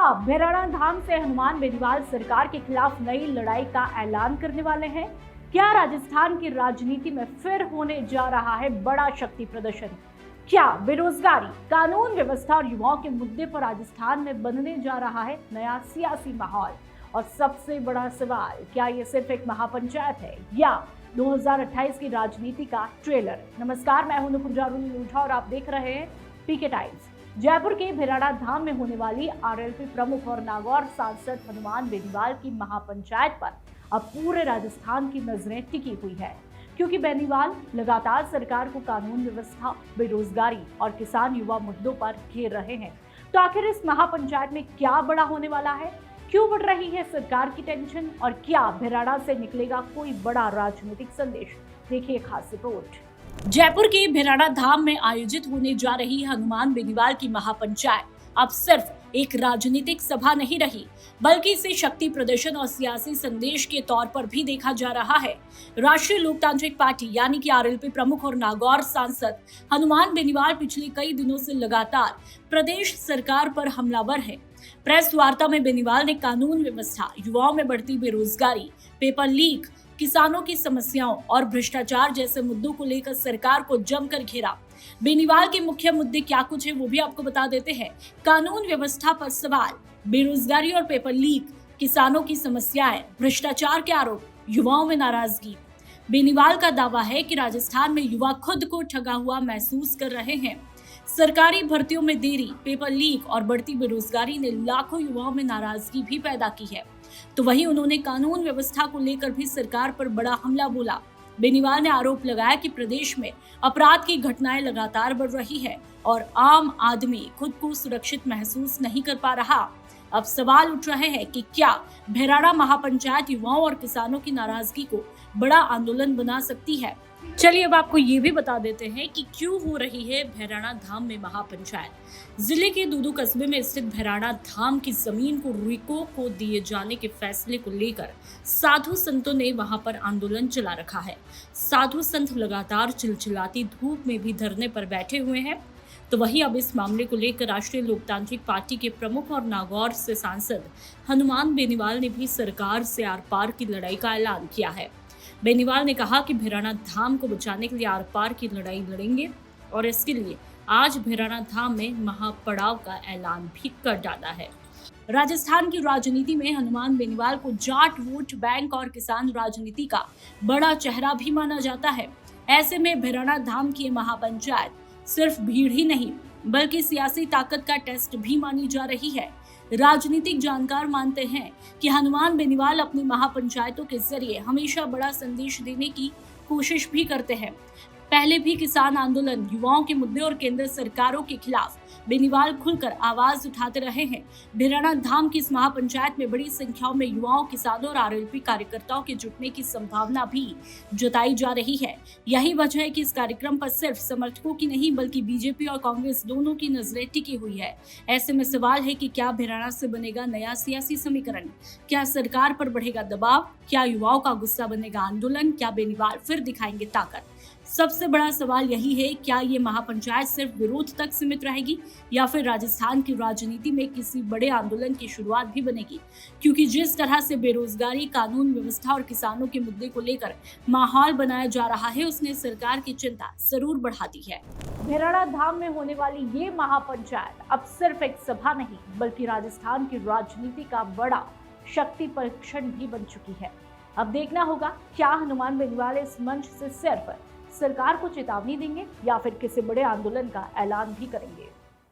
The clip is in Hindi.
क्या भैरवनाथ धाम से हनुमान बेनीवाल सरकार के खिलाफ नई लड़ाई का ऐलान करने वाले हैं? क्या राजस्थान की राजनीति में फिर होने जा रहा है बड़ा शक्ति प्रदर्शन? क्या बेरोजगारी, कानून व्यवस्था और युवाओं के मुद्दे पर राजस्थान में बनने जा रहा है नया सियासी माहौल? और सबसे बड़ा सवाल, क्या ये सिर्फ एक महापंचायत है या 2028 की राजनीति का ट्रेलर? नमस्कार, मैं हूं नुपुर जारून लूठा और आप देख रहे हैं पीके टाइम्स। जयपुर के भैरवनाथ धाम में होने वाली आरएलपी प्रमुख और नागौर सांसद हनुमान बेनीवाल की महापंचायत पर अब पूरे राजस्थान की नजरें टिकी हुई है, क्योंकि बेनीवाल लगातार सरकार को कानून व्यवस्था, बेरोजगारी और किसान युवा मुद्दों पर घेर रहे हैं। तो आखिर इस महापंचायत में क्या बड़ा होने वाला है? क्यों बढ़ रही है सरकार की टेंशन और क्या भैरवनाथ से निकलेगा कोई बड़ा राजनीतिक संदेश? देखिए खास रिपोर्ट। जयपुर के भैरवनाथ धाम में आयोजित होने जा रही हनुमान बेनीवाल की महापंचायत अब सिर्फ एक राजनीतिक सभा नहीं रही, बल्कि इसे शक्ति प्रदर्शन और सियासी संदेश के तौर पर भी देखा जा रहा है। राष्ट्रीय लोकतांत्रिक पार्टी यानी कि आरएलपी प्रमुख और नागौर सांसद हनुमान बेनीवाल पिछले कई दिनों से लगातार प्रदेश सरकार पर हमलावर है। प्रेस वार्ता में बेनीवाल ने कानून व्यवस्था, युवाओं में बढ़ती बेरोजगारी, पेपर लीक, किसानों की समस्याओं और भ्रष्टाचार जैसे मुद्दों को लेकर सरकार को जमकर घेरा। बेनीवाल के मुख्य मुद्दे क्या कुछ है वो भी आपको बता देते हैं। कानून व्यवस्था पर सवाल, बेरोजगारी और पेपर लीक, किसानों की समस्याएं, भ्रष्टाचार के आरोप, युवाओं में नाराजगी। बेनीवाल का दावा है कि राजस्थान में युवा खुद को ठगा हुआ महसूस कर रहे हैं। सरकारी भर्तियों में देरी, पेपर लीक और बढ़ती बेरोजगारी ने लाखों युवाओं में नाराजगी भी पैदा की है। तो वहीं उन्होंने कानून व्यवस्था को लेकर भी सरकार पर बड़ा हमला बोला। बेनीवाल ने आरोप लगाया कि प्रदेश में अपराध की घटनाएं लगातार बढ़ रही है और आम आदमी खुद को सुरक्षित महसूस नहीं कर पा रहा। अब सवाल उठ रहे हैं कि क्या भैरवनाथ महापंचायत युवाओं और किसानों की नाराजगी को बड़ा आंदोलन बना सकती है? चलिए अब आपको ये भी बता देते हैं कि क्यों हो रही है भैरवनाथ धाम में महापंचायत। जिले के दूदू कस्बे में स्थित भैरवनाथ धाम की जमीन को रिको को दिए जाने के फैसले को लेकर साधु संतों ने वहां पर आंदोलन चला रखा है। साधु संत लगातार चिलचिलाती धूप में भी धरने पर बैठे हुए हैं। तो वहीं अब इस मामले को लेकर राष्ट्रीय लोकतांत्रिक पार्टी के प्रमुख और नागौर से सांसद हनुमान बेनीवाल ने भी सरकार से आर पार की लड़ाई का ऐलान किया है। बेनीवाल ने कहा कि भैरवनाथ धाम को बचाने के लिए आर पार की लड़ाई लड़ेंगे और इसके लिए आज भैरवनाथ धाम में महापड़ाव का ऐलान भी कर डाला है। राजस्थान की राजनीति में हनुमान बेनीवाल को जाट वोट बैंक और किसान राजनीति का बड़ा चेहरा भी माना जाता है। ऐसे में भैरवनाथ धाम की महापंचायत सिर्फ भीड़ ही नहीं बल्कि सियासी ताकत का टेस्ट भी मानी जा रही है। राजनीतिक जानकार मानते हैं कि हनुमान बेनीवाल अपनी महापंचायतों के जरिए हमेशा बड़ा संदेश देने की कोशिश भी करते हैं। पहले भी किसान आंदोलन, युवाओं के मुद्दे और केंद्र सरकारों के खिलाफ बेनीवाल खुलकर आवाज उठाते रहे हैं। भैरवनाथ धाम की इस महापंचायत में बड़ी संख्या में युवाओं, किसानों और आरएलपी कार्यकर्ताओं के जुटने की संभावना भी जताई जा रही है। यही वजह है कि इस कार्यक्रम पर सिर्फ समर्थकों की नहीं बल्कि बीजेपी और कांग्रेस दोनों की नजरें टिकी हुई है। ऐसे में सवाल है कि क्या भैरवनाथ से बनेगा नया सियासी समीकरण? क्या सरकार पर बढ़ेगा दबाव? क्या युवाओं का गुस्सा बनेगा आंदोलन? क्या बेनीवाल फिर दिखाएंगे ताकत? सबसे बड़ा सवाल यही है, क्या ये महापंचायत सिर्फ विरोध तक सीमित रहेगी या फिर राजस्थान की राजनीति में किसी बड़े आंदोलन की शुरुआत भी बनेगी? क्योंकि जिस तरह से बेरोजगारी, कानून व्यवस्था और किसानों के मुद्दे को लेकर माहौल बनाया जा रहा है, उसने सरकार की चिंता जरूर बढ़ा दी है। भैरवनाथ धाम में होने वाली ये महापंचायत अब सिर्फ एक सभा नहीं बल्कि राजस्थान की राजनीति का बड़ा शक्ति परीक्षण भी बन चुकी है। अब देखना होगा क्या हनुमान बेनीवाल इस मंच से सिर्फ सरकार को चेतावनी देंगे या फिर किसी बड़े आंदोलन का ऐलान भी करेंगे।